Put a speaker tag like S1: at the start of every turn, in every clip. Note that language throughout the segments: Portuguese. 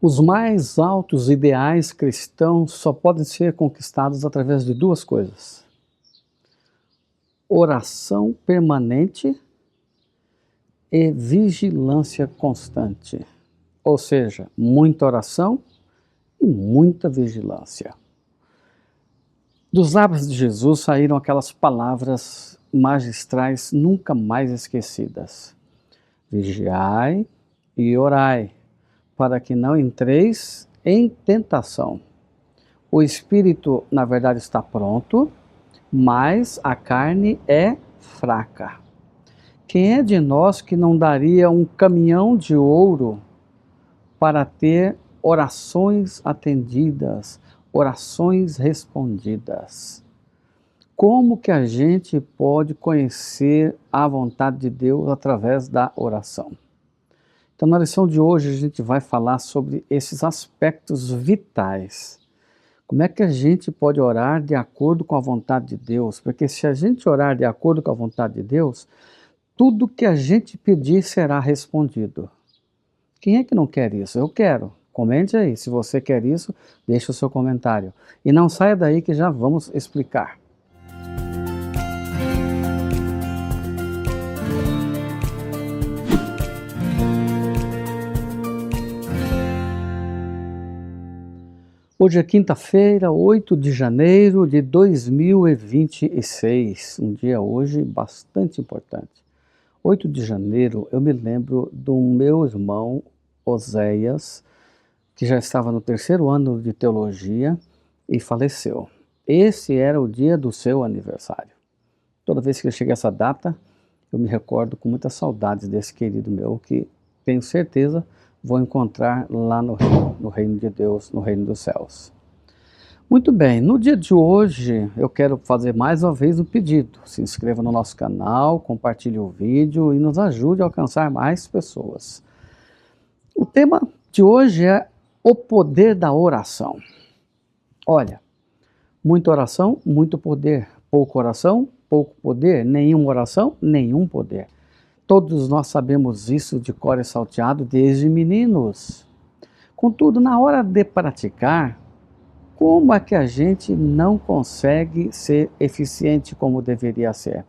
S1: Os mais altos ideais cristãos só podem ser conquistados através de duas coisas: oração permanente e vigilância constante. Ou seja, muita oração e muita vigilância. Dos lábios de Jesus saíram aquelas palavras magistrais nunca mais esquecidas: vigiai e orai, para que não entreis em tentação. O espírito, na verdade, está pronto, mas a carne é fraca. Quem é de nós que não daria um caminhão de ouro para ter orações atendidas, orações respondidas? Como que a gente pode conhecer a vontade de Deus através da oração? Então, na lição de hoje, a gente vai falar sobre esses aspectos vitais. Como é que a gente pode orar de acordo com a vontade de Deus? Porque se a gente orar de acordo com a vontade de Deus, tudo que a gente pedir será respondido. Quem é que não quer isso? Eu quero. Comente aí. Se você quer isso, deixe o seu comentário. E não saia daí que já vamos explicar. Hoje é quinta-feira, 8 de janeiro de 2026, um dia hoje bastante importante. 8 de janeiro eu me lembro do meu irmão Oséias, que já estava no terceiro ano de teologia e faleceu. Esse era o dia do seu aniversário. Toda vez que chega essa data, eu me recordo com muitas saudades desse querido meu, que tenho certeza vou encontrar lá no reino de Deus, no reino dos céus. Muito bem, no dia de hoje eu quero fazer mais uma vez um pedido. Se inscreva no nosso canal, compartilhe o vídeo e nos ajude a alcançar mais pessoas. O tema de hoje é o poder da oração. Olha, muita oração, muito poder. Pouca oração, pouco poder. Nenhuma oração, nenhum poder. Todos nós sabemos isso de cor e salteado desde meninos. Contudo, na hora de praticar, como é que a gente não consegue ser eficiente como deveria ser?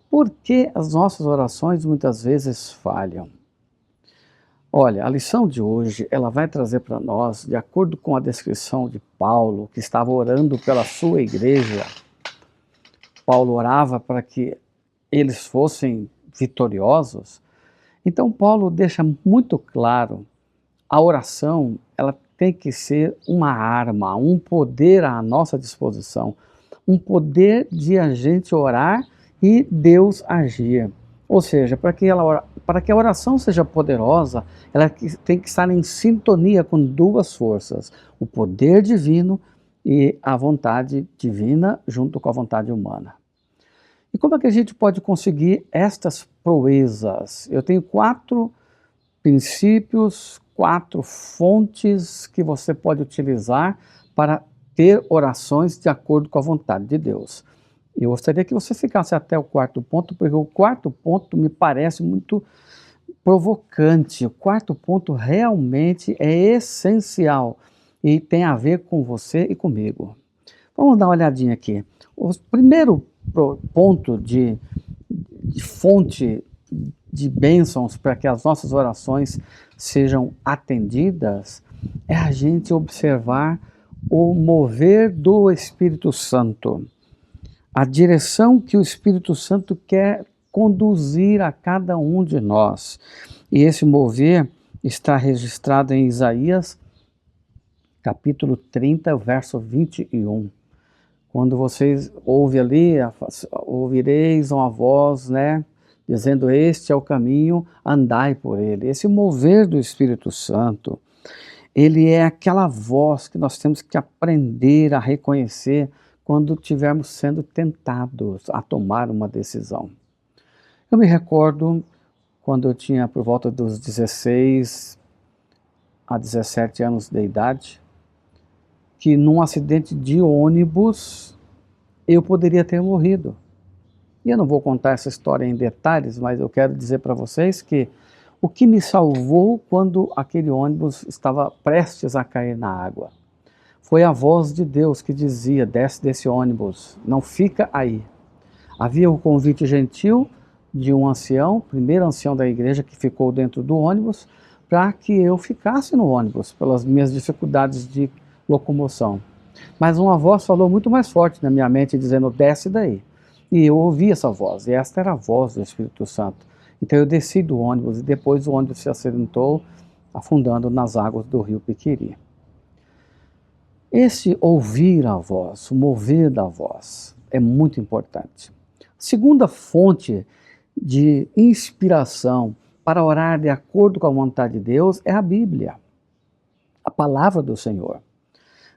S1: Por que as nossas orações muitas vezes falham? Olha, a lição de hoje, ela vai trazer para nós, de acordo com a descrição de Paulo, que estava orando pela sua igreja. Paulo orava para que eles fossem vitoriosos. Então Paulo deixa muito claro, a oração, ela tem que ser uma arma, um poder à nossa disposição, um poder de a gente orar e Deus agir. Ou seja, para que a oração seja poderosa, ela tem que estar em sintonia com duas forças, o poder divino e a vontade divina junto com a vontade humana. E como é que a gente pode conseguir estas proezas? Eu tenho 4 princípios, 4 fontes que você pode utilizar para ter orações de acordo com a vontade de Deus. Eu gostaria que você ficasse até o 4º ponto, porque o 4º ponto me parece muito provocante. O 4º ponto realmente é essencial e tem a ver com você e comigo. Vamos dar uma olhadinha aqui. O primeiro ponto de fonte de bênçãos para que as nossas orações sejam atendidas é a gente observar o mover do Espírito Santo, a direção que o Espírito Santo quer conduzir a cada um de nós. E esse mover está registrado em Isaías, capítulo 30, verso 21. Quando vocês ouvem ali, ouvireis uma voz, dizendo: este é o caminho, andai por ele. Esse mover do Espírito Santo, ele é aquela voz que nós temos que aprender a reconhecer quando estivermos sendo tentados a tomar uma decisão. Eu me recordo quando eu tinha por volta dos 16 a 17 anos de idade, que num acidente de ônibus eu poderia ter morrido. E eu não vou contar essa história em detalhes, mas eu quero dizer para vocês que o que me salvou quando aquele ônibus estava prestes a cair na água. Foi a voz de Deus que dizia: desce desse ônibus, não fica aí. Havia um convite gentil de um ancião, primeiro ancião da igreja que ficou dentro do ônibus, para que eu ficasse no ônibus, pelas minhas dificuldades de locomoção. Mas uma voz falou muito mais forte na minha mente, dizendo: desce daí. E eu ouvi essa voz, e esta era a voz do Espírito Santo. Então eu desci do ônibus, e depois o ônibus se acidentou, afundando nas águas do rio Piquiri. Esse ouvir a voz, o mover da voz, é muito importante. Segunda fonte de inspiração para orar de acordo com a vontade de Deus é a Bíblia, a palavra do Senhor.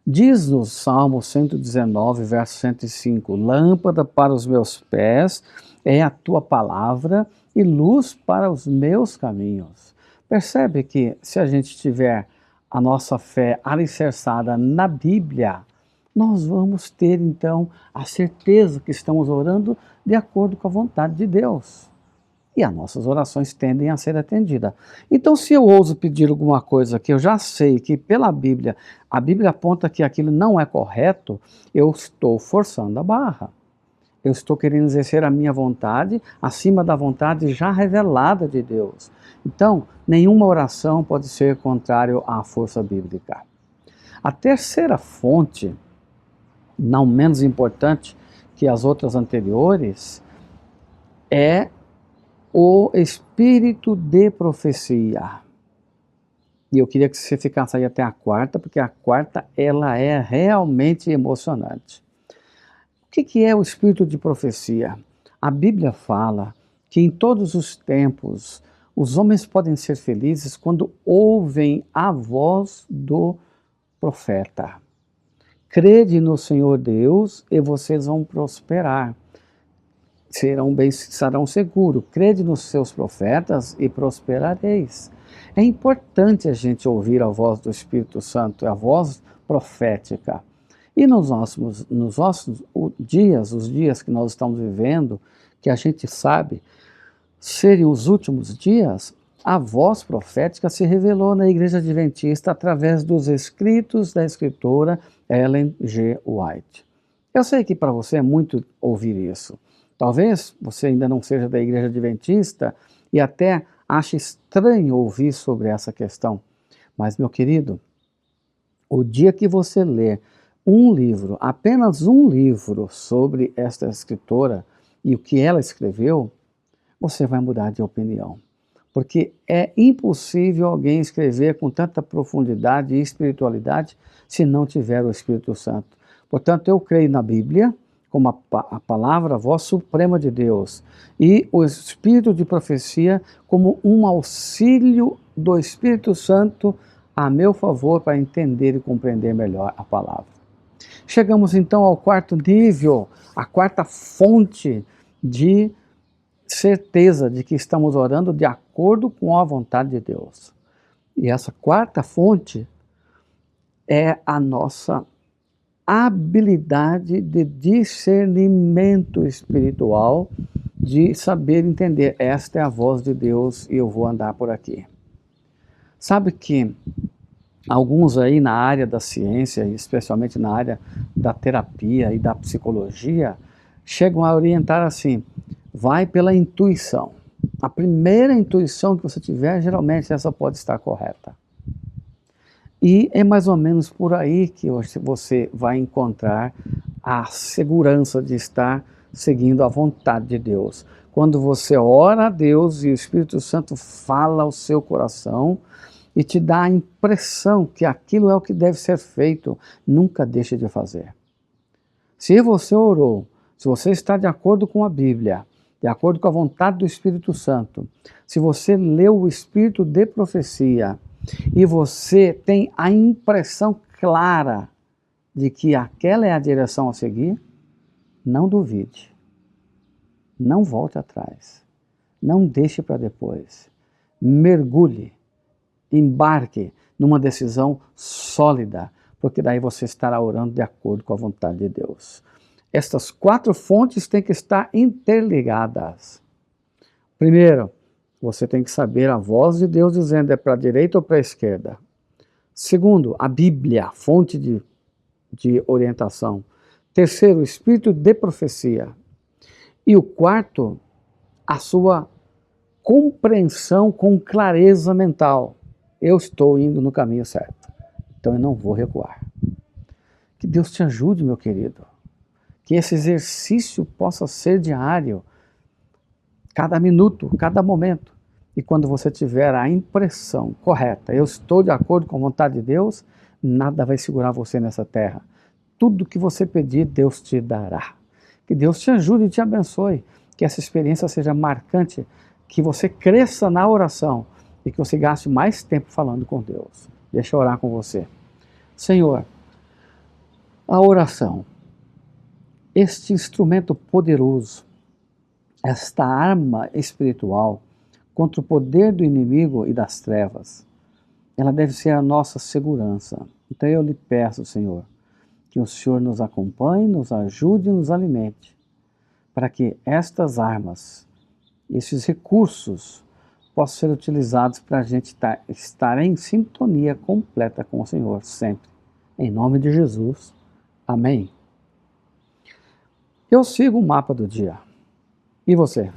S1: Diz no Salmo 119, verso 105, lâmpada para os meus pés é a tua palavra e luz para os meus caminhos. Percebe que se a gente tiver a nossa fé alicerçada na Bíblia, nós vamos ter então a certeza que estamos orando de acordo com a vontade de Deus. E as nossas orações tendem a ser atendidas. Então, se eu ouso pedir alguma coisa que eu já sei que pela Bíblia, a Bíblia aponta que aquilo não é correto, eu estou forçando a barra. Eu estou querendo exercer a minha vontade acima da vontade já revelada de Deus. Então, nenhuma oração pode ser contrária à força bíblica. A terceira fonte, não menos importante que as outras anteriores, é o espírito de profecia. E eu queria que você ficasse aí até a quarta, porque a quarta ela é realmente emocionante. O que é o espírito de profecia? A Bíblia fala que em todos os tempos os homens podem ser felizes quando ouvem a voz do profeta. Crede no Senhor Deus e vocês vão prosperar. Serão seguros. Crede nos seus profetas e prosperareis. É importante a gente ouvir a voz do Espírito Santo, a voz profética. E nos nossos dias, os dias que nós estamos vivendo, que a gente sabe serem os últimos dias, a voz profética se revelou na Igreja Adventista através dos escritos da escritora Ellen G. White. Eu sei que para você é muito ouvir isso. Talvez você ainda não seja da Igreja Adventista e até ache estranho ouvir sobre essa questão. Mas, meu querido, o dia que você ler um livro, apenas um livro sobre esta escritora e o que ela escreveu, você vai mudar de opinião. Porque é impossível alguém escrever com tanta profundidade e espiritualidade se não tiver o Espírito Santo. Portanto, eu creio na Bíblia como a palavra, a voz suprema de Deus, e o espírito de profecia como um auxílio do Espírito Santo a meu favor para entender e compreender melhor a palavra. Chegamos então ao quarto nível, a quarta fonte de certeza de que estamos orando de acordo com a vontade de Deus. E essa quarta fonte é a nossa habilidade de discernimento espiritual, de saber entender, esta é a voz de Deus e eu vou andar por aqui. Sabe que alguns aí na área da ciência, especialmente na área da terapia e da psicologia, chegam a orientar assim: vai pela intuição. A primeira intuição que você tiver, geralmente essa pode estar correta. E é mais ou menos por aí que você vai encontrar a segurança de estar seguindo a vontade de Deus. Quando você ora a Deus e o Espírito Santo fala ao seu coração e te dá a impressão que aquilo é o que deve ser feito, nunca deixe de fazer. Se você orou, se você está de acordo com a Bíblia, de acordo com a vontade do Espírito Santo, se você leu o Espírito de profecia, e você tem a impressão clara de que aquela é a direção a seguir, não duvide. Não volte atrás. Não deixe para depois. Mergulhe. Embarque numa decisão sólida, porque daí você estará orando de acordo com a vontade de Deus. Estas quatro fontes têm que estar interligadas. Primeiro, Você tem que saber a voz de Deus dizendo é para a direita ou para a esquerda. Segundo, a Bíblia, fonte de orientação. Terceiro, o espírito de profecia. E o quarto, a sua compreensão com clareza mental. Eu estou indo no caminho certo, então eu não vou recuar. Que Deus te ajude, meu querido. Que esse exercício possa ser diário, cada minuto, cada momento. E quando você tiver a impressão correta, eu estou de acordo com a vontade de Deus, nada vai segurar você nessa terra. Tudo que você pedir, Deus te dará. Que Deus te ajude e te abençoe. Que essa experiência seja marcante, que você cresça na oração e que você gaste mais tempo falando com Deus. Deixa eu orar com você. Senhor, a oração, este instrumento poderoso, esta arma espiritual contra o poder do inimigo e das trevas, ela deve ser a nossa segurança. Então eu lhe peço, Senhor, que o Senhor nos acompanhe, nos ajude e nos alimente, para que estas armas, esses recursos, possam ser utilizados para a gente estar em sintonia completa com o Senhor, sempre. Em nome de Jesus. Amém. Eu sigo o mapa do dia. E você?